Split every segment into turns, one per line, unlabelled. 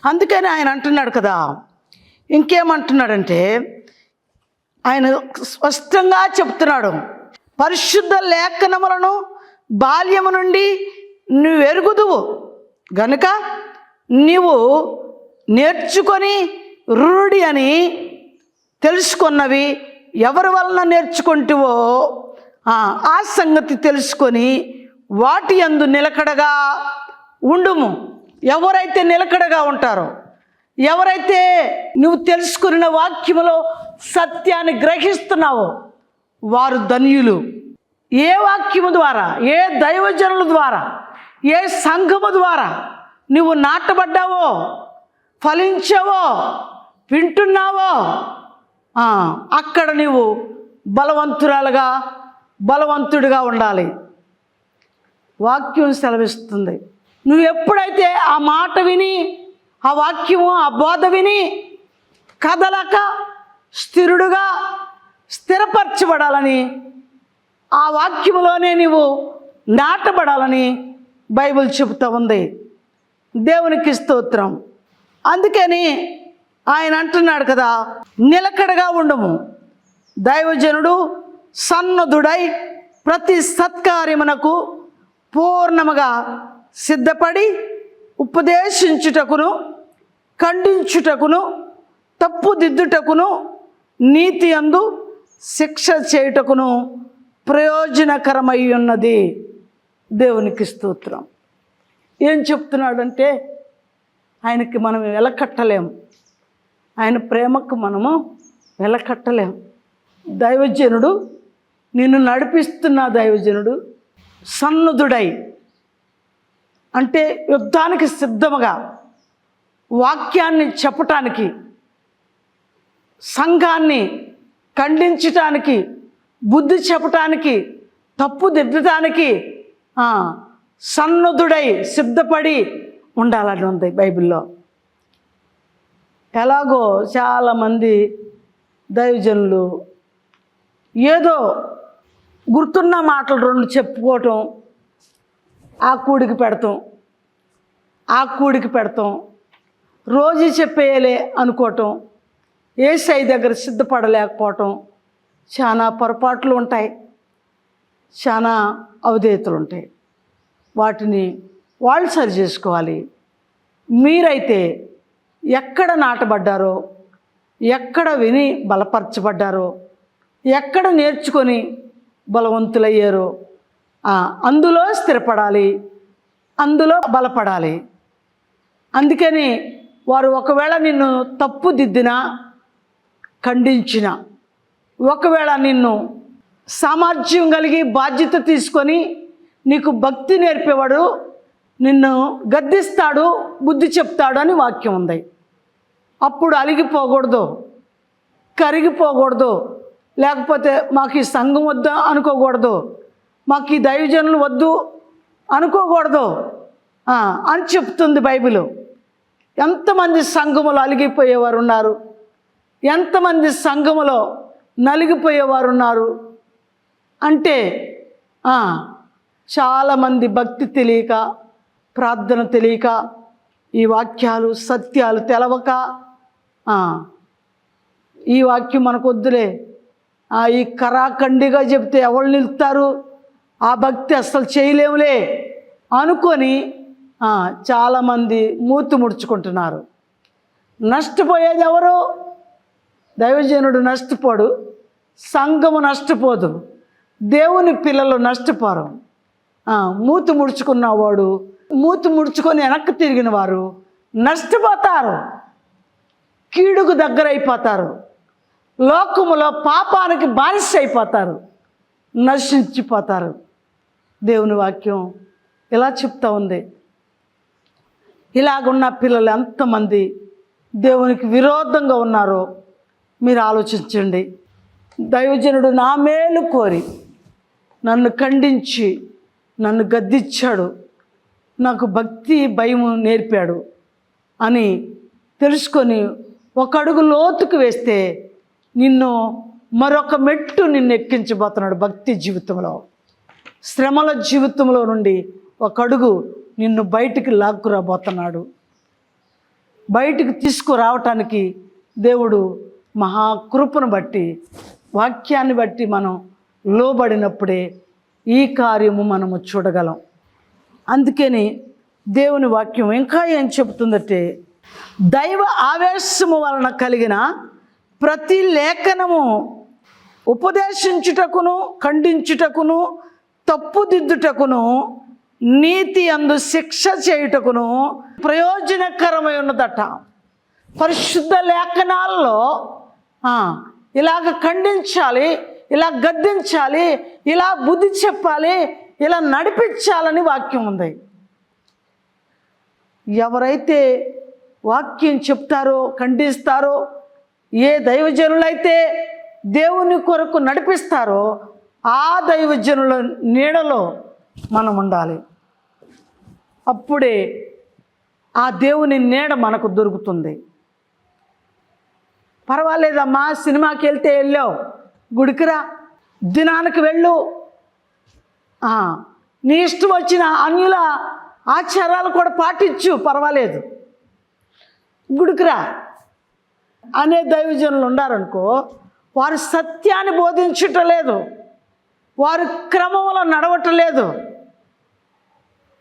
అందుకని ఆయన అంటున్నాడు కదా, ఇంకేమంటున్నాడంటే ఆయన స్పష్టంగా చెప్తున్నాడు, పరిశుద్ధ లేఖనములను బాల్యము నుండి నువ్వు ఎరుగుదువు గనుక నీవు నేర్చుకొని రూఢి అని తెలుసుకున్నవి ఎవరి వలన నేర్చుకుంటువో ఆ సంగతి తెలుసుకొని వాటి యందు నిలకడగా ఉండుము. ఎవరైతే నిలకడగా ఉంటారో, ఎవరైతే నువ్వు తెలుసుకున్న వాక్యములో సత్యాన్ని గ్రహిస్తున్నావో వారు ధన్యులు. ఏ వాక్యము ద్వారా, ఏ దైవజనుల ద్వారా, ఏ సంఘము ద్వారా నువ్వు నాటబడ్డావో, ఫలించావో, వింటున్నావో అక్కడ నువ్వు బలవంతుడిగా ఉండాలి. వాక్యం సెలవిస్తుంది. నువ్వు ఎప్పుడైతే ఆ మాట విని, ఆ వాక్యము, ఆ బోధ విని కదలక స్థిరుడుగా స్థిరపరచబడాలని, ఆ వాక్యములోనే నువ్వు నాటబడాలని బైబిల్ చెబుతూ ఉంది. దేవునికి స్తోత్రం. అందుకని ఆయన అంటున్నాడు కదా, నిలకడగా ఉండము. దైవజనుడు సన్నద్ధుడై ప్రతి సత్కార్యమునకు పూర్ణముగా సిద్ధపడి ఉపదేశించుటకును, ఖండించుటకును, తప్పుదిద్దుటకును, నీతి యందు శిక్ష చేయుటకును ప్రయోజనకరమై ఉన్నది. దేవునికి స్తోత్రం. ఏం చెప్తున్నాడంటే ఆయనకి మనం వెలకట్టలేము, ఆయన ప్రేమకు మనము వెలకట్టలేము. దైవజనుడు, నిన్ను నడిపిస్తున్న దైవజనుడు సన్నద్ధుడై అంటే యుద్ధానికి సిద్ధముగా వాక్యాన్ని చెప్పటానికి, సంఘాన్ని ఖండించటానికి, బుద్ధి చెప్పటానికి, తప్పు దిద్దటానికి సన్నద్ధుడై సిద్ధపడి ఉండాలని ఉంది బైబిల్లో. ఎలాగో చాలామంది దైవజనులు ఏదో గుర్తున్న మాటలు రెండు చెప్పుకోవటం, ఆ కూడికి పెడతాం, రోజు చెప్పేయలే అనుకోవటం, యేసయ్య దగ్గర సిద్ధపడలేకపోవటం, చాలా పొరపాట్లు ఉంటాయి, చాలా అవధేయతలు ఉంటాయి. వాటిని వాళ్ళు సరి చేసుకోవాలి. మీరైతే ఎక్కడ నాటబడ్డారో, ఎక్కడ విని బలపరచబడ్డారో, ఎక్కడ నేర్చుకొని బలవంతులయ్యారో అందులో స్థిరపడాలి, అందులో బలపడాలి. అందుకని వారు ఒకవేళ నిన్ను తప్పు దిద్దినా, ఖండించినా, ఒకవేళ నిన్ను సామర్థ్యం కలిగి బాధ్యత తీసుకొని నీకు భక్తి నేర్పేవాడు నిన్ను గద్దిస్తాడు, బుద్ధి చెప్తాడు అని వాక్యం ఉంది. అప్పుడు అలిగిపోకూడదు, కరిగిపోకూడదు, లేకపోతే మాకు ఈ సంఘం వద్దు అనుకోకూడదు, మాకు ఈ దైవజనులు వద్దు అనుకోకూడదు అని చెప్తుంది బైబిల్. ఎంతమంది సంఘములో అలిగిపోయేవారు ఉన్నారు, ఎంతమంది సంఘములో నలిగిపోయేవారు ఉన్నారు అంటే చాలామంది భక్తి తెలియక, ప్రార్థన తెలియక, ఈ వాక్యాలు సత్యాలు తెలవక ఈ వాక్యం మనకు వద్దులే, ఈ కరాఖండిగా చెప్తే ఎవరు నిలుస్తారు, ఆ భక్తి అస్సలు చేయలేములే అనుకొని చాలామంది మూతి ముడుచుకుంటున్నారు. నష్టపోయేది ఎవరు? దైవజనుడు నష్టపోడు, సంఘము నష్టపోదు, దేవుని పిల్లలు నష్టపోరు. మూతి ముడుచుకున్నవాడు, మూతి ముడుచుకొని వెనక్కి తిరిగిన వారు నష్టపోతారు, కీడుకు దగ్గరైపోతారు, లోకములో పాపానికి బానిస అయిపోతారు, నశించిపోతారు. దేవుని వాక్యం ఇలా చెప్తా ఉంది. ఇలాగున్న పిల్లలు ఎంతమంది దేవునికి విరోధంగా ఉన్నారో మీరు ఆలోచించండి. దైవజనుడు నా మేలు కోరి నన్ను ఖండించి నన్ను గద్దించాడు, నాకు భక్తి భయము నేర్పాడు అని తెలుసుకొని ఒక అడుగు లోతుకు వేస్తే నిన్ను మరొక మెట్టు నిన్ను ఎక్కించబోతున్నాడు. భక్తి జీవితంలో, శ్రమల జీవితంలో నుండి ఒక అడుగు నిన్ను బయటికి లాక్కురాబోతున్నాడు. బయటికి తీసుకురావటానికి దేవుడు మహాకృపను బట్టి, వాక్యాన్ని బట్టి మనం లోబడినప్పుడే ఈ కార్యము మనము చూడగలం. అందుకని దేవుని వాక్యం ఇంకా ఏం చెబుతుందంటే, దైవ ఆవేశము వలన కలిగిన ప్రతి లేఖనము ఉపదేశించుటకును, ఖండించుటకును, తప్పుదిద్దుటకును, నీతి అందు శిక్ష చేయుటకును ప్రయోజనకరమై ఉన్నదట. పరిశుద్ధ లేఖనాల్లో ఇలాగ ఖండించాలి, ఇలా గద్దించాలి, ఇలా బుద్ధి చెప్పాలి, ఇలా నడిపించాలని వాక్యం ఉంది. ఎవరైతే వాక్యం చెప్తారో, ఖండిస్తారో, ఏ దైవజనులైతే దేవుని కొరకు నడిపిస్తారో ఆ దైవజనుల నీడలో మనం ఉండాలి. అప్పుడే ఆ దేవుని నీడ మనకు దొరుకుతుంది. పర్వాలేదమ్మా, సినిమాకి వెళ్తే వెళ్ళావు, గుడికిరా, దినానికి వెళ్ళు, నీ ఇష్టం వచ్చిన అన్యుల ఆచారాలు కూడా పాటించు, పర్వాలేదు, గుడికిరా అనే దైవజనులు ఉన్నారనుకో, వారు సత్యాన్ని బోధించటలేదు, వారు క్రమంలో నడవటలేదు,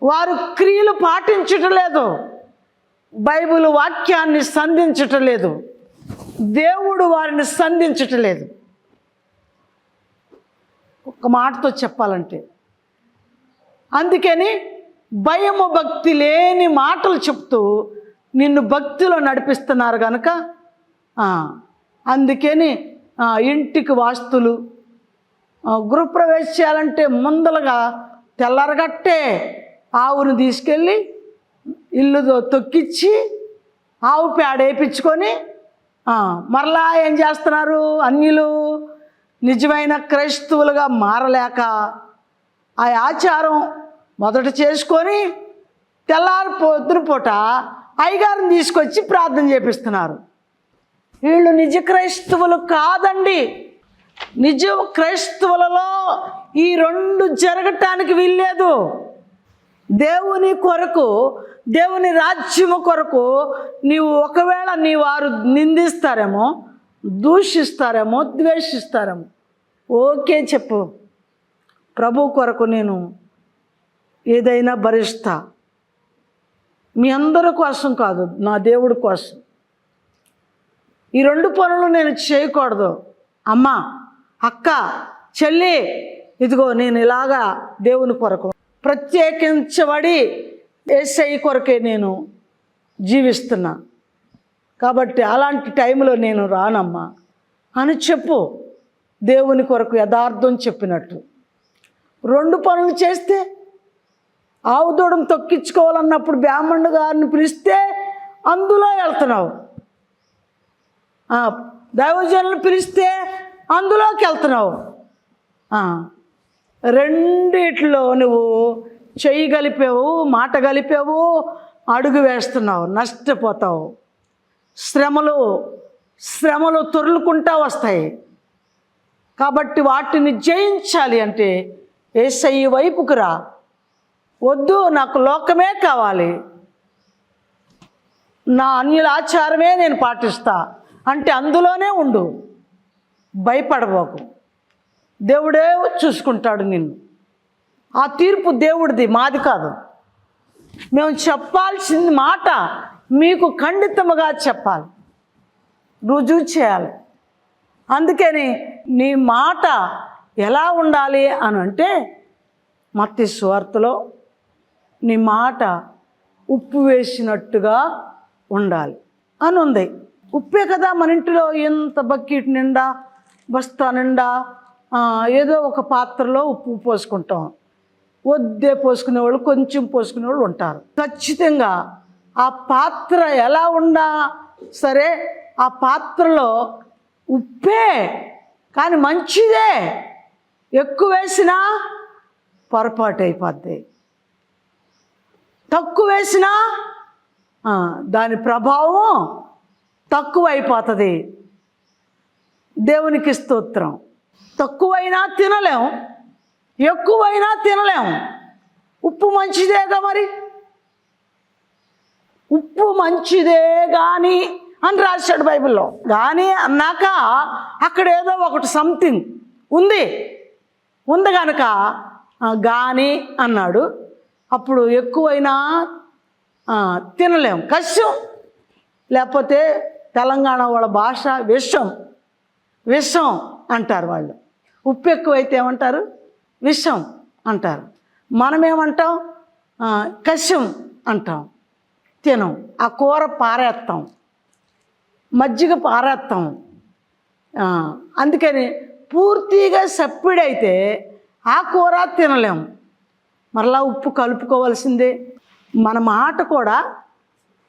వారు క్రియలు పాటించటలేదు, బైబిల్ వాక్యాన్ని సంధించటలేదు, దేవుడు వారిని సంధించటలేదు. ఒక మాటతో చెప్పాలంటే, అందుకని భయము భక్తి లేని మాటలు చెప్తూ నిన్ను భక్తిలో నడిపిస్తున్నారు కనుక, అందుకని ఇంటికి వాస్తులు, గృహప్రవేశం చేయాలంటే ముందలుగా తెల్లరగట్టే ఆవును తీసుకెళ్ళి ఇల్లు తొక్కిచ్చి ఆవు పేడ వేయించుకొని మరలా ఏం చేస్తున్నారు, అన్యులు నిజమైన క్రైస్తవులుగా మారలేక ఆ ఆచారం మొదట చేసుకొని తెల్లారి పొద్దున పూట అయ్యగారిని తీసుకొచ్చి ప్రార్థన చేపిస్తున్నారు. వీళ్ళు నిజ క్రైస్తవులు కాదండి. నిజ క్రైస్తవులలో ఈ రెండు జరగటానికి వీల్లేదు. దేవుని కొరకు, దేవుని రాజ్యము కొరకు నీవు ఒకవేళ నీ వారు నిందిస్తారేమో, దూషిస్తారేమో, ద్వేషిస్తారేమో, ఓకే చెప్పు, ప్రభు కొరకు నేను ఏదైనా భరిస్తా, మీ అందరి కోసం కాదు, నా దేవుడి కోసం. ఈ రెండు పనులు నేను చేయకూడదు. అమ్మ, అక్క, చెల్లి, ఇదిగో నేను ఇలాగా దేవుని కొరకు ప్రత్యేకించబడి యేసయ్య కొరకే నేను జీవిస్తున్నా, కాబట్టి అలాంటి టైంలో నేను రానమ్మా అని చెప్పు. దేవుని కొరకు యథార్థం చెప్పినట్టు. రెండు పనులు చేస్తే, ఆవు దూడం తొక్కించుకోవాలన్నప్పుడు బ్రాహ్మణుడు గారిని పిలిస్తే అందులో వెళ్తున్నావు, దైవజనులను పిలిస్తే అందులోకి వెళ్తున్నావు. రెండిట్లో నువ్వు చెయ్యి కలిపావు, మాట కలిపావు, అడుగు వేస్తున్నావు, నష్టపోతావు. శ్రమలు తొర్లుకుంటా వస్తాయి. కాబట్టి వాటిని జయించాలి అంటే యేసయ్య వైపుకు రా. వద్దు, నాకు లోకమే కావాలి, నా అన్యుల ఆచారమే నేను పాటిస్తా అంటే అందులోనే ఉండు, భయపడబోకు. దేవుడే చూసుకుంటాడు నిన్ను. ఆ తీర్పు దేవుడిది, మాది కాదు. మేము చెప్పాల్సిన మాట మీకు ఖండితముగా చెప్పాలి, రుజువు చేయాలి. అందుకని నీ మాట ఎలా ఉండాలి అని అంటే, మత్తయి సువార్తలో నీ మాట ఉప్పు వేసినట్టుగా ఉండాలి అని ఉంది. ఉప్పే కదా మన ఇంటిలో ఎంత బకెట్ నిండా, బస్తా నిండా ఏదో ఒక పాత్రలో ఉప్పు పోసుకుంటాం. వద్దే పోసుకునేవాళ్ళు, కొంచెం పోసుకునేవాళ్ళు ఉంటారు. ఖచ్చితంగా ఆ పాత్ర ఎలా ఉన్నా సరే, ఆ పాత్రలో ఉప్పే కానీ మంచిదే, ఎక్కువ వేసినా పొరపాటు అయిపోద్ది, తక్కువ వేసినా దాని ప్రభావం తక్కువ అయిపోతుంది. దేవునికి స్తోత్రం. తక్కువైనా తినలేం, ఎక్కువైనా తినలేం. ఉప్పు మంచిదేగా మరి. ఉప్పు మంచిదే కానీ అని రాశాడు బైబిల్లో. కానీ అన్నాక అక్కడ ఏదో ఒకటి సంథింగ్ ఉంది కనుక గాని అన్నాడు. అప్పుడు ఎక్కువైనా తినలేం, కష్టం. లేకపోతే తెలంగాణ వాళ్ళ భాష విషం అంటారు వాళ్ళు. ఉప్పు ఎక్కువైతే ఏమంటారు? విషం అంటారు. మనమేమంటాం? కష్టం అంటాం. తినం. ఆ కూర పారేస్తాం, మజ్జిగ పారేస్తాం. అందుకని పూర్తిగా సప్పిడైతే ఆ కూర తినలేం, మరలా ఉప్పు కలుపుకోవాల్సిందే. మన మాట కూడా,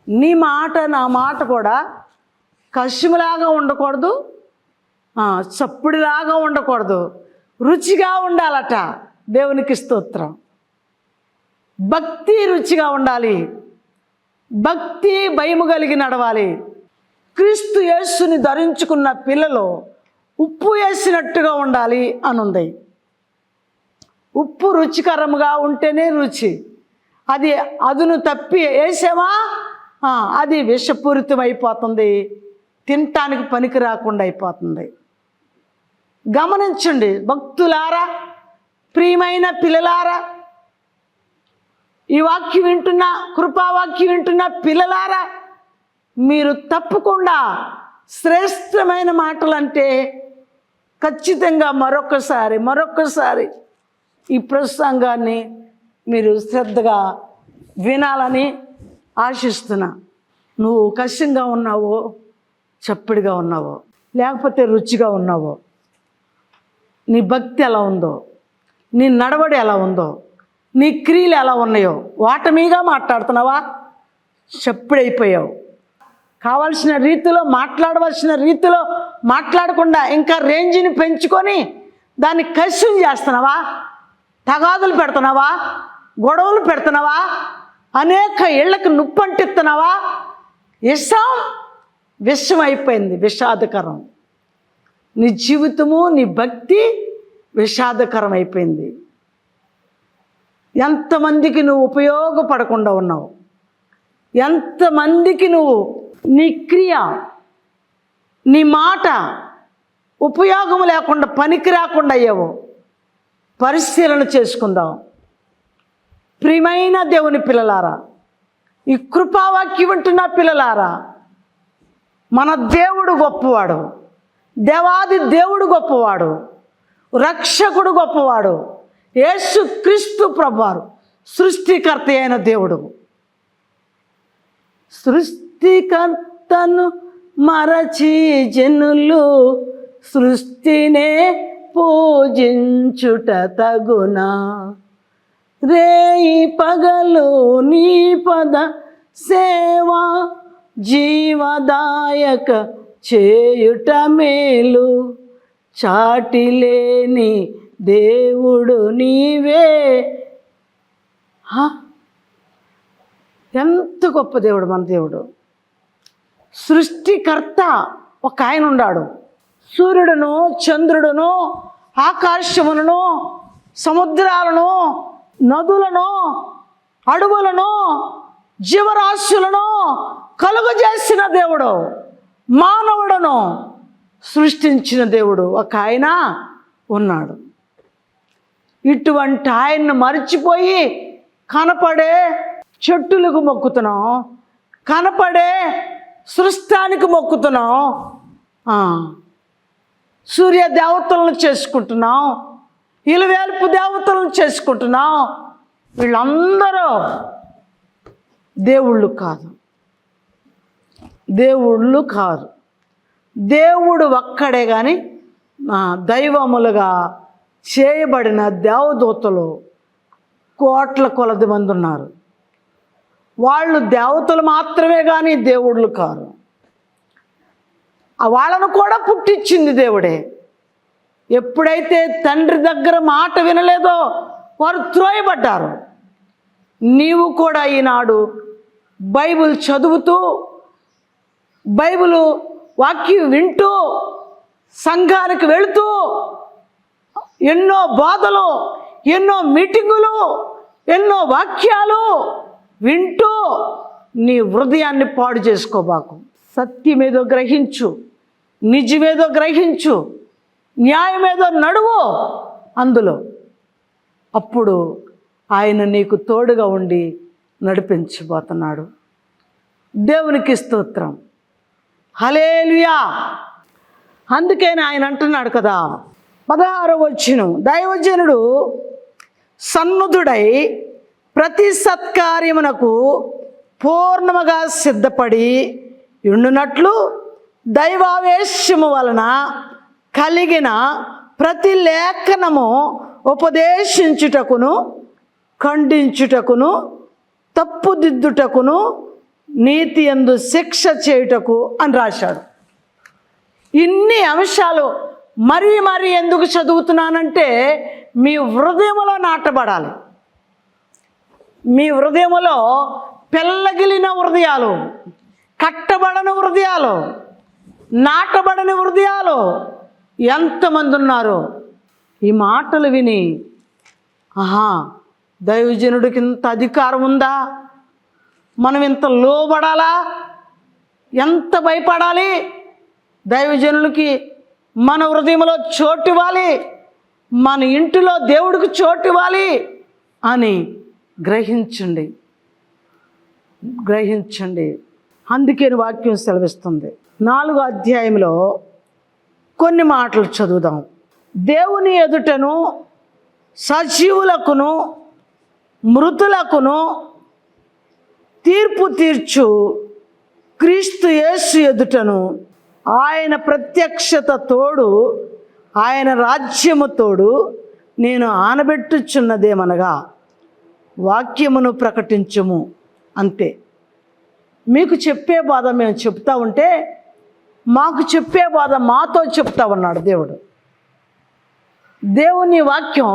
నీ మాట నా మాట కూడా కషిములాగా ఉండకూడదు, చప్పుడిలాగా ఉండకూడదు, రుచిగా ఉండాలట. దేవునికి స్తోత్రం. భక్తి రుచిగా ఉండాలి, భక్తి భయము కలిగి నడవాలి. క్రీస్తు యేసుని ధరించుకున్న పిల్లలు ఉప్పు వేసినట్టుగా ఉండాలి అని ఉంది. ఉప్పు రుచికరముగా ఉంటేనే రుచి. అది అదును తప్పి వేసామా అది విషపూరితం అయిపోతుంది, తినటానికి పనికి రాకుండా అయిపోతుంది. గమనించండి భక్తులారా, ప్రియమైన పిల్లలారా, ఈ వాక్యం వింటున్న, కృపావాక్యం వింటున్న పిల్లలారా, మీరు తప్పకుండా శ్రేష్టమైన మాటలంటే ఖచ్చితంగా మరొకసారి ఈ ప్రసంగాన్ని మీరు శ్రద్ధగా వినాలని ఆశిస్తున్నా. నువ్వు కష్టంగా ఉన్నావో, చప్పిడిగా ఉన్నావో, లేకపోతే రుచిగా ఉన్నావో, నీ భక్తి ఎలా ఉందో, నీ నడవడి ఎలా ఉందో, నీ క్రియలు ఎలా ఉన్నాయో, వాటమీగా మాట్లాడుతున్నావా, చప్పిడైపోయావు. కావాల్సిన రీతిలో మాట్లాడవలసిన రీతిలో మాట్లాడకుండా ఇంకా రేంజ్ని పెంచుకొని దాన్ని కష్టం చేస్తున్నావా, తగాదులు పెడుతున్నావా, గొడవలు పెడుతున్నావా, అనేక ఇళ్లకు నుప్పంటిస్తున్నావా. విషం అయిపోయింది, విషాదకరం. నీ జీవితము, నీ భక్తి విషాదకరం అయిపోయింది. ఎంతమందికి నువ్వు ఉపయోగపడకుండా ఉన్నావు, ఎంతమందికి నువ్వు నీ క్రియ, నీ మాట ఉపయోగం లేకుండా, పనికి రాకుండా అయ్యావు. పరిశీలన చేసుకుందాం. ప్రియమైన దేవుని పిల్లలారా, ఈ కృపావాక్యం వింటున్న పిల్లలారా, మన దేవుడు గొప్పవాడు, దేవాది దేవుడు గొప్పవాడు, రక్షకుడు గొప్పవాడు, యేసు క్రీస్తు ప్రభువారు సృష్టికర్త అయిన దేవుడు. సృష్టికర్తను మరచి జనులు సృష్టినే పూజించుట తగునా. రేయి పగలు నీ పద సేవ జీవదాయక చేయుట మేలు. చాటిలేని దేవుడు నీవే. ఎంత గొప్ప దేవుడు మన దేవుడు. సృష్టికర్త ఒక ఆయన ఉన్నాడు. సూర్యుడును, చంద్రుడును, ఆకాశములను, సముద్రాలను, నదులను, అడవులను, జీవరాశులను కలుగజేసిన దేవుడు, మానవుడును సృష్టించిన దేవుడు ఒక ఆయన ఉన్నాడు. ఇటువంటి ఆయన్ను మర్చిపోయి కనపడే చెట్టులకు మొక్కుతున్నాం, కనపడే సృష్టానికి మొక్కుతున్నాం, సూర్య దేవతలను చేసుకుంటున్నాం, ఇలవేల్పు దేవతలను చేసుకుంటున్నాం. వీళ్ళందరూ దేవుళ్ళు కాదు, దేవుళ్ళు కాదు. దేవుడు ఒక్కడే. కానీ దైవములుగా చేయబడిన దేవదూతలు కోట్ల కొలది మంది ఉన్నారు. వాళ్ళు దేవతలు మాత్రమే కానీ దేవుళ్ళు కారు. వాళ్ళను కూడా పుట్టించింది దేవుడే. ఎప్పుడైతే తండ్రి దగ్గర మాట వినలేదో వారు త్రోయబడ్డారు. నీవు కూడా ఈనాడు బైబిల్ చదువుతూ, బైబిల్ వాక్యం వింటూ, సంఘానికి వెళుతూ, ఎన్నో బోధలు, ఎన్నో మీటింగులు, ఎన్నో వాక్యాలు వింటూ నీ హృదయాన్ని పాడు చేసుకోబాకు. సత్యమేదో గ్రహించు, నిజమేదో గ్రహించు, న్యాయమేదో నడువు అందులో. అప్పుడు ఆయన నీకు తోడుగా ఉండి నడిపించబోతున్నాడు. దేవునికి స్తోత్రం, హల్లెలూయా. అందుకని ఆయన అంటున్నాడు కదా, 16వ వచనం, దైవజనుడు సన్నుధుడై ప్రతి సత్కార్యమునకు పూర్ణముగా సిద్ధపడి ఉండునట్లు దైవావేశము వలన కలిగిన ప్రతి లేఖనము ఉపదేశించుటకును, ఖండించుటకును, తప్పుదిద్దుటకును, నీతి యందు శిక్ష చేయుటకు అని రాశాడు. ఇన్ని అంశాలు మరీ మరీ ఎందుకు చదువుతున్నానంటే మీ హృదయములో నాటబడాలి. మీ హృదయములో పెళ్ళగిలిన హృదయాలు, కట్టబడని హృదయాలు, నాటబడని హృదయాలు ఎంతమంది ఉన్నారు? ఈ మాటలు విని ఆహా, దైవజనుడికి ఇంత అధికారం ఉందా, మనం ఇంత లోబడాలా, ఎంత భయపడాలి, దైవజనులకి మన హృదయంలో చోటు ఇవ్వాలి, మన ఇంటిలో దేవుడికి చోటు ఇవ్వాలి అని గ్రహించండి. అందుకే వాక్యం సెలవిస్తుంది. 4వ అధ్యాయంలో కొన్ని మాటలు చదువుదాం. దేవుని ఎదుటను సజీవులకును మృతులకును తీర్పు తీర్చు క్రీస్తు యేసు ఎదుటను ఆయన ప్రత్యక్షత తోడు, ఆయన రాజ్యము తోడు నేను ఆనబెట్టుచున్నదేమనగా వాక్యమును ప్రకటించుము. అంతే. మీకు చెప్పే బాధ మేము చెప్తా ఉంటే మాకు చెప్పే బాధ మాతో చెప్తా ఉన్నాడు దేవుడు. దేవుని వాక్యం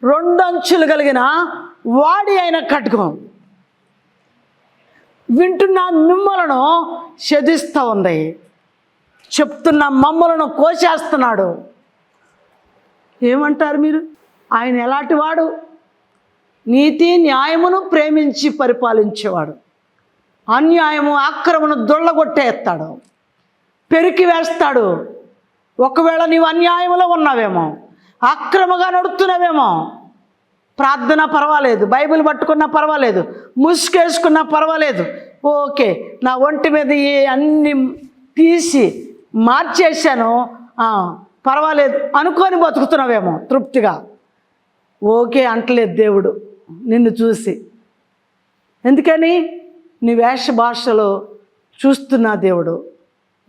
2 అంచులు కలిగిన వాడి అయిన ఖడ్గం వింటున్న మిమ్మలను శదిస్తూ ఉంది, చెప్తున్న మమ్మలను కోసేస్తున్నాడు. ఏమంటారు మీరు? ఆయన ఎలాంటి వాడు? నీతి న్యాయమును ప్రేమించి పరిపాలించేవాడు. అన్యాయము అక్రమను దొళ్ళగొట్టేస్తాడు, పెరికి వేస్తాడు. ఒకవేళ నీవు అన్యాయంలో ఉన్నావేమో, అక్రమంగా నడుస్తున్నావేమో, ప్రార్థన పర్వాలేదు, బైబిల్ పట్టుకున్నా పర్వాలేదు, ముసుకేసుకున్నా పర్వాలేదు, ఓకే నా ఒంటి మీద అన్ని తీసి మార్చేశాను పర్వాలేదు అనుకొని బతుకుతున్నావేమో తృప్తిగా. ఓకే అంటలేదు దేవుడు నిన్ను చూసి. ఎందుకని? నీ వేష భాషలో చూస్తున్నా దేవుడు,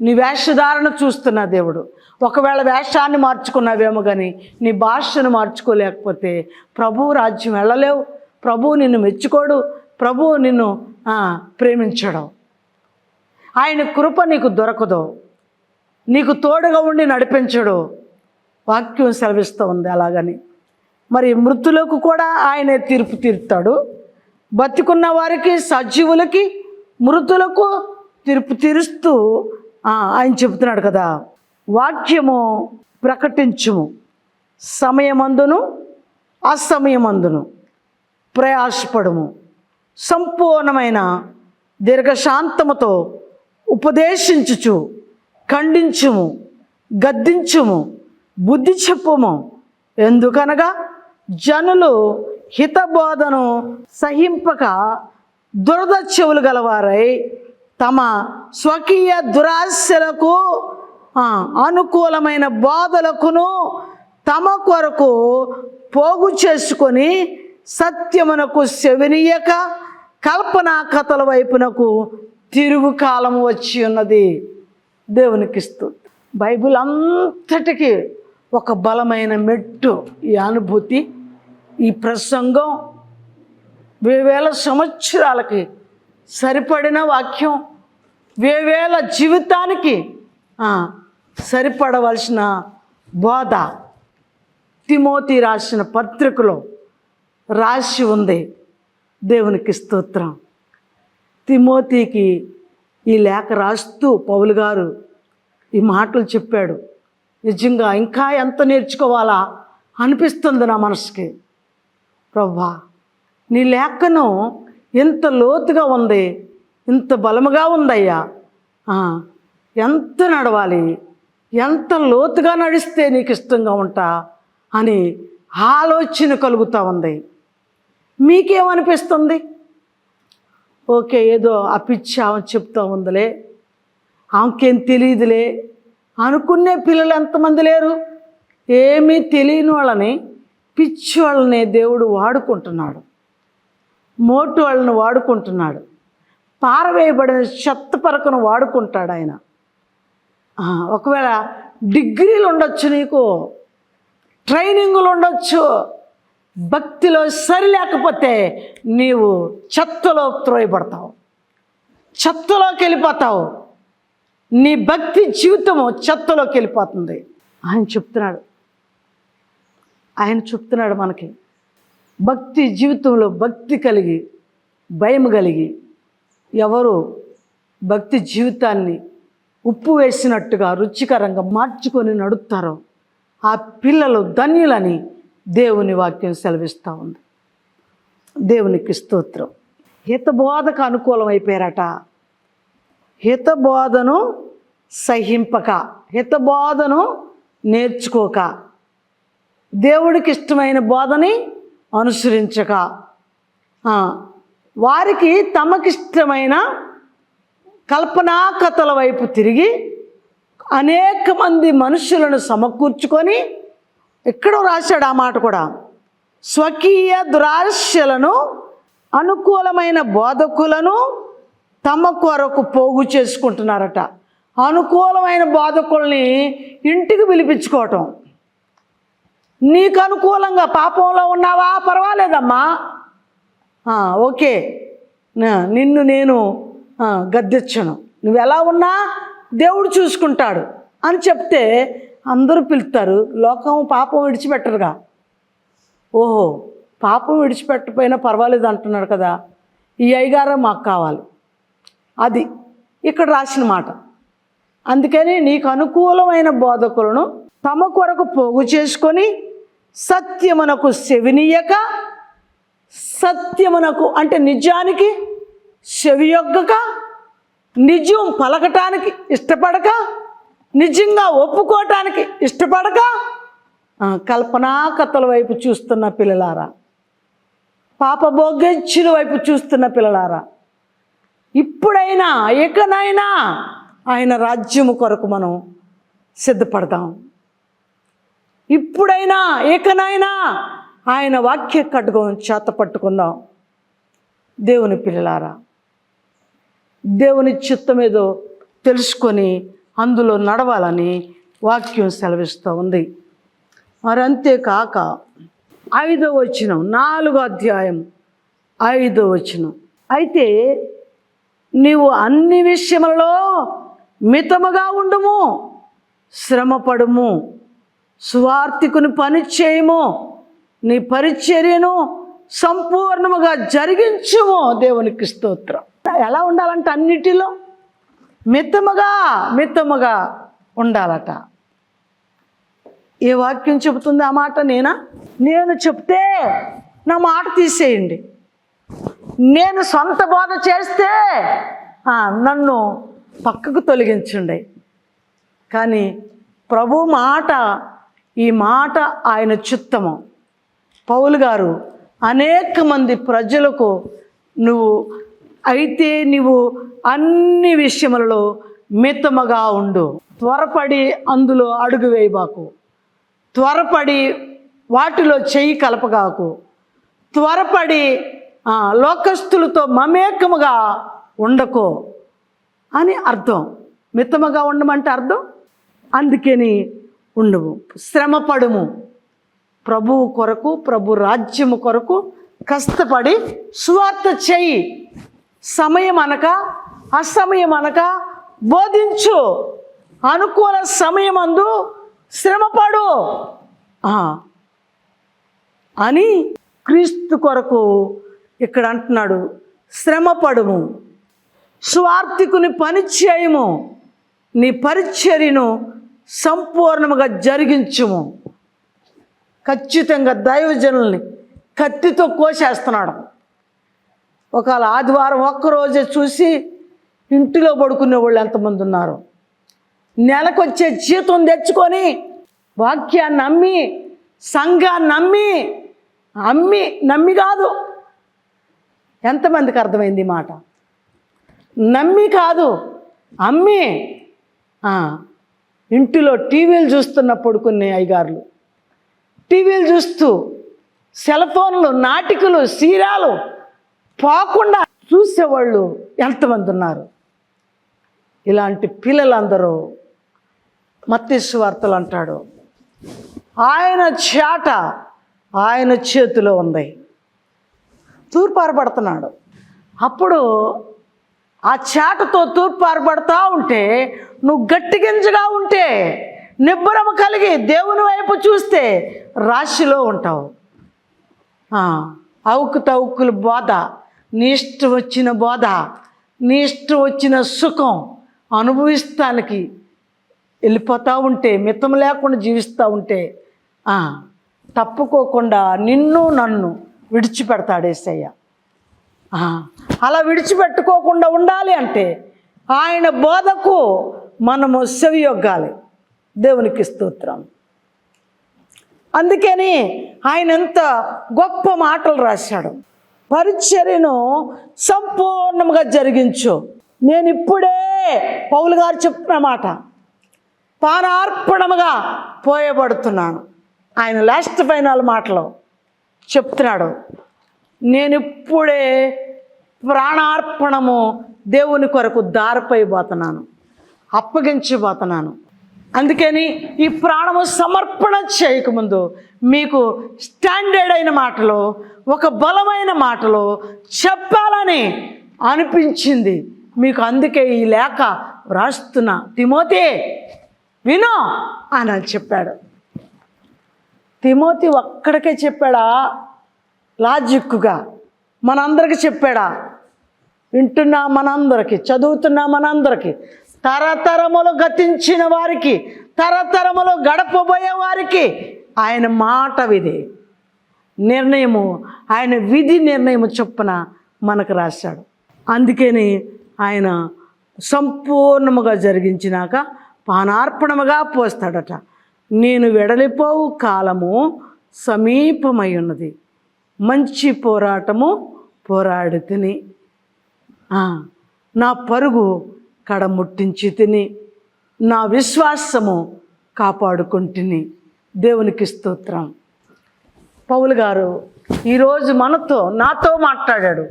నీ వేషధారణ చూస్తున్నా దేవుడు. ఒకవేళ వేషాన్ని మార్చుకున్నావేమో కానీ నీ భాషను మార్చుకోలేకపోతే ప్రభువు రాజ్యం వెళ్ళలేవు. ప్రభువు నిన్ను మెచ్చుకోడు, ప్రభువు నిన్ను ప్రేమించడం. ఆయన కృప నీకు దొరకదు, నీకు తోడుగా ఉండి నడిపించడు. వాక్యం సెలవిస్తూ ఉంది అలాగని. మరి మృతులకు కూడా ఆయనే తీర్పు తీరుతాడు. బతికున్న వారికి, సజీవులకి, మృతులకు తీర్పు తీరుస్తూ ఆయన చెబుతున్నాడు కదా, వాక్యము ప్రకటించుము, సమయమందును అసమయమందును ప్రయాసపడుము, సంపూర్ణమైన దీర్ఘశాంతముతో ఉపదేశించుచు ఖండించుము, గద్దించుము, బుద్ధి చెప్పుము. ఎందుకనగా జనులు హితబోధను సహింపక దురద చెవులు గలవారై తమ స్వకీయ దురాశలకు అనుకూలమైన బోధలకును తమ కొరకు పోగు చేసుకొని సత్యమునకు సెవినీయక కల్పనా కథల వైపునకు తిరుగు కాలం వచ్చి ఉన్నది. దేవునికి స్తుతి. బైబిల్ అంతటికి ఒక బలమైన మెట్టు ఈ అనుభూతి, ఈ ప్రసంగం. వేవేల సంవత్సరాలకి సరిపడిన వాక్యం, వేవేల జీవితానికి సరిపడవలసిన బోధ తిమోతి రాసిన పత్రికలో రాసి ఉంది. దేవునికి స్తోత్రం. తిమోతికి ఈ లేఖ రాస్తూ పౌలు గారు ఈ మాటలు చెప్పాడు. నిజంగా ఇంకా ఎంత నేర్చుకోవాలా అనిపిస్తుంది నా మనసుకి. ప్రభువా, నీ లేఖనం ఎంత లోతుగా ఉంది, ఇంత బలముగా ఉందయ్యా, ఎంత నడవాలి, ఎంత లోతుగా నడిస్తే నీకు ఇష్టంగా ఉంటా అని ఆలోచన కలుగుతూ ఉంది. మీకేమనిపిస్తుంది? ఓకే, ఏదో ఆ పిచ్చి ఆమె చెప్తూ ఉందిలే, ఆమెకేం తెలియదులే అనుకునే పిల్లలు ఎంతమంది లేరు? ఏమీ తెలియని వాళ్ళని, పిచ్చి వాళ్ళని దేవుడు వాడుకుంటున్నాడు, మోటు వాళ్ళని వాడుకుంటున్నాడు, పారవేయబడిన చెత్త పరకను వాడుకుంటాడు ఆయన. ఒకవేళ డిగ్రీలు ఉండొచ్చు, నీకు ట్రైనింగులు ఉండొచ్చు, భక్తిలో సరి లేకపోతే నీవు చెత్తలో త్రోయబడతావు, చెత్తలోకి వెళ్ళిపోతావు, నీ భక్తి జీవితము చెత్తలోకి వెళ్ళిపోతుంది. ఆయన చెప్తున్నాడు మనకి, భక్తి జీవితంలో భక్తి కలిగి, భయం కలిగి ఎవరు భక్తి జీవితాన్ని ఉప్పు వేసినట్టుగా రుచికరంగా మార్చుకొని నడుపుతారో ఆ పిల్లలు ధన్యులని దేవుని వాక్యం సెలవిస్తూ ఉంది. దేవునికి స్తోత్రం. హితబోధకు అనుకూలం అయిపోయారట. హితబోధను సహింపక, హితబోధను నేర్చుకోక, దేవుడికి ఇష్టమైన బోధని అనుసరించక, వారికి తమకిష్టమైన కల్పనా కథల వైపు తిరిగి అనేక మంది మనుషులను సమకూర్చుకొని, ఎక్కడో రాశాడు ఆ మాట కూడా, స్వకీయ దురాశలను అనుకూలమైన బోధకులను తమ కొరకు పోగు చేసుకుంటున్నారట. అనుకూలమైన బోధకుల్ని ఇంటికి పిలిపించుకోవటం. నీకు అనుకూలంగా పాపంలో ఉన్నావా, పర్వాలేదమ్మా, ఓకే, నిన్ను నేను గద్దెచ్చను, నువ్వు ఎలా ఉన్నా దేవుడు చూసుకుంటాడు అని చెప్తే అందరూ పిలుస్తారు. లోకం పాపం విడిచిపెట్టరుగా. ఓహో, పాపం విడిచిపెట్టకపోయినా పర్వాలేదు అంటున్నాడు కదా, ఈ అయ్యగారు మాకు కావాలి, అది ఇక్కడ రాసిన మాట. అందుకని నీకు అనుకూలమైన బోధకులను తమ కొరకు పోగు చేసుకొని సత్యమునకు సెవినీయక, సత్యమునకు అంటే నిజానికి చెవియొగ్గక, నిజం పలకటానికి ఇష్టపడక, నిజంగా ఒప్పుకోవటానికి ఇష్టపడక, కల్పనా కథల వైపు చూస్తున్న పిల్లలారా, పాపభోగ్యచ్చుల వైపు చూస్తున్న పిల్లలారా, ఇప్పుడైనా ఇకనైనా ఆయన రాజ్యము కొరకు మనం సిద్ధపడదాం. ఇప్పుడైనా ఇకనైనా ఆయన వాక్య కట్టుకం చేత పట్టుకుందాం. దేవుని పిల్లలారా, దేవుని చిత్తం ఏదో తెలుసుకొని అందులో నడవాలని వాక్యం సెలవిస్తూ ఉంది. మరి అంతేకాక 5వ వచనం, 4వ అధ్యాయం 5వ వచనం, అయితే నీవు అన్ని విషయములలో మితముగా ఉండుము, శ్రమపడుము, సువార్తికుని పని చేయము, నీ పరిచర్యను సంపూర్ణముగా జరిగించుము. దేవునికి స్తోత్రం. ఎలా ఉండాలంటే అన్నిటిలో మితముగా ఉండాలట. ఏ వాక్యం చెబుతుంది ఆ మాట? నేను చెప్తే నా మాట తీసేయండి, నేను సొంత బోధ చేస్తే నన్ను పక్కకు తొలగించండి. కానీ ప్రభు మాట, ఈ మాట ఆయన చిత్తము. పౌలు గారు అనేక మంది ప్రజలకు నీవు అన్ని విషయములలో మితముగా ఉండు, త్వరపడి అందులో అడుగు వేయబాకు, త్వరపడి వాటిలో చెయ్యి కలపగాకు, త్వరపడి లోకస్తులతో మమేకముగా ఉండకో అని అర్థం. మితముగా ఉండమంటే అర్థం. అందుకని ఉండవు, శ్రమపడుము, ప్రభువు కొరకు, ప్రభు రాజ్యము కొరకు కష్టపడి సువార్త చెయ్యి. సమయం అనక అసమయం అనక బోధించు, అనుకూల సమయమందు శ్రమపడు అని క్రీస్తు కొరకు ఇక్కడ అంటున్నాడు. శ్రమపడుము, స్వార్థికుని పని చేయము, నీ పరిచర్యను సంపూర్ణముగా జరిగించుము. ఖచ్చితంగా దైవజనుల్ని కత్తితో కోసేస్తున్నాడు. ఒకవేళ ఆదివారం ఒక్కరోజే చూసి ఇంటిలో పడుకునే వాళ్ళు ఎంతమంది ఉన్నారు? నెలకొచ్చే జీతం తెచ్చుకొని వాక్యాన్ని నమ్మి, సంఘాన్ని నమ్మి కాదు. ఎంతమందికి అర్థమైంది ఈ మాట? నమ్మి కాదు, అమ్మి. ఇంటిలో టీవీలు చూస్తున్న పడుకునే అయ్యగారులు, టీవీలు చూస్తూ సెల్ ఫోన్లు, నాటికలు, సీరియలు పోకుండా చూసేవాళ్ళు ఎంతమంది ఉన్నారు? ఇలాంటి పిల్లలందరూ మత్తయి సువార్తలు అంటాడు, ఆయన చేట ఆయన చేతిలో ఉంది. తూర్పారబడుతున్నాడు. అప్పుడు ఆ చేటతో తూర్పారబడతా ఉంటే, నువ్వు గట్టిగింజగా ఉంటే, నిబ్బరం కలిగి దేవుని వైపు చూస్తే రాశిలో ఉంటావు. అవుకు తవుకులు బోధ, నీ ఇష్టం వచ్చిన బోధ, నీ ఇష్టం వచ్చిన సుఖం అనుభవిస్తానికి వెళ్ళిపోతూ ఉంటే, మితం లేకుండా జీవిస్తూ ఉంటే తప్పుకోకుండా నిన్ను నన్ను విడిచిపెడతాడు యేసయ్య. అలా విడిచిపెట్టుకోకుండా ఉండాలి అంటే ఆయన బోధకు మనము చెవియొగ్గాలి. దేవునికి స్తోత్రం. అందుకని ఆయన ఎంత గొప్ప మాటలు రాశాడు. పరిచర్యను సంపూర్ణంగా జరిగించు. నేను ఇప్పుడే పౌలు గారు చెప్తున్న మాట, పానార్పణముగా పోయబడుతున్నాను. ఆయన లాస్ట్ ఫైనల్ మాటలో చెప్తున్నాడు, నేను ఇప్పుడే ప్రాణార్పణము దేవుని కొరకు దారిపోయిపోతున్నాను, అప్పగించబోతున్నాను. అందుకని ఈ ప్రాణము సమర్పణ చేయకముందు మీకు స్టాండర్డ్ అయిన మాటలు, ఒక బలమైన మాటలు చెప్పాలని అనిపించింది మీకు. అందుకే ఈ లేఖ రాస్తున్నా. తిమోతి వినో అని చెప్పాడు. తిమోతి ఒక్కడికే చెప్పాడా? లాజిక్గా మనందరికీ చెప్పాడా? వింటున్నా మనందరికీ, చదువుతున్నా మనందరికీ, తరతరములు గతించిన వారికి, తరతరములు గడపబోయే వారికి ఆయన మాట విధి నిర్ణయము, ఆయన విధి నిర్ణయము చొప్పున మనకు రాశాడు. అందుకని ఆయన సంపూర్ణముగా జరిగించినాక పానార్పణముగా పోస్తాడట. నేను వెడలిపోవు కాలము సమీపమై ఉన్నది, మంచి పోరాటము పోరాడి తిని, నా పరుగు కడముట్టించి తిని, నా విశ్వాసము కాపాడుకుంటుని. దేవునికి స్తోత్రం. పౌలు గారు ఈరోజు నాతో మాట్లాడాడు,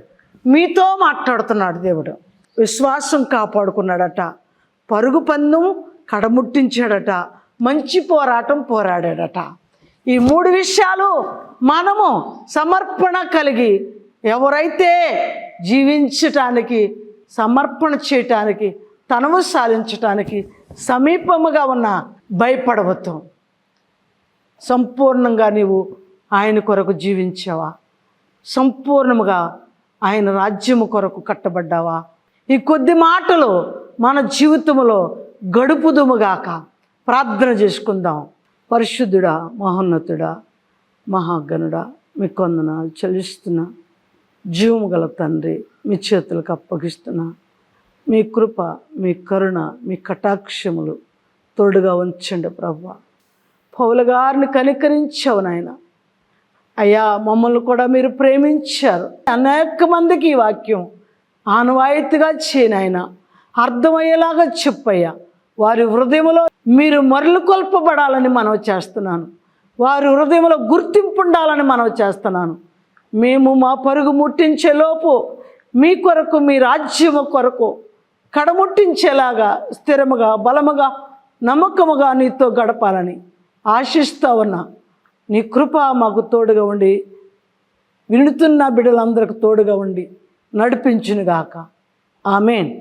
మీతో మాట్లాడుతున్నాడు. దేవుడు విశ్వాసం కాపాడుకున్నాడట, పరుగు పందెం కడముట్టించాడట, మంచి పోరాటం పోరాడాడట. ఈ 3 విషయాలు మనము సమర్పణ కలిగి ఎవరైతే జీవించటానికి, సమర్పణ చేయటానికి, తనము సాధించటానికి సమీపముగా ఉన్న భయపడవద్దు. సంపూర్ణంగా నీవు ఆయన కొరకు జీవించావా? సంపూర్ణముగా ఆయన రాజ్యము కొరకు కట్టబడ్డావా? ఈ కొద్ది మాటలు మన జీవితంలో గడుపుదుముగాక. ప్రార్థన చేసుకుందాం. పరిశుద్ధుడా, మహోన్నతుడా, మహాగణుడా, మీకు వందనాలు చెల్లిస్తున్నా. జీవము గల తండ్రి, మీ చేతులకు అప్పగిస్తున్నా. మీ కృప, మీ కరుణ, మీ కటాక్షములు తోడుగా ఉంచండి ప్రభువా. పౌలు గారిని కనికరించావు నాయన. అయ్యా, మమ్మల్ని కూడా మీరు ప్రేమించారు. అనేక మందికి ఈ వాక్యం ఆనవాయితీగా చేయనాయన, అర్థమయ్యేలాగా చెప్పయ్యా. వారి హృదయంలో మీరు మరలు కొల్పబడాలని మనవి చేస్తున్నాను. వారి హృదయంలో గుర్తింపు ఉండాలని మనవి చేస్తున్నాను. మేము మా పరుగు ముట్టించేలోపు మీ కొరకు, మీ రాజ్యము కొరకు కడముట్టించేలాగా స్థిరముగా, బలముగా, నమ్మకముగా నీతో గడపాలని ఆశిస్తూ ఉన్నా. నీ కృప మాకు తోడుగా ఉండి, వినుతున్న బిడ్డలందరికి తోడుగా ఉండి నడిపించునుగాక. ఆమేన్.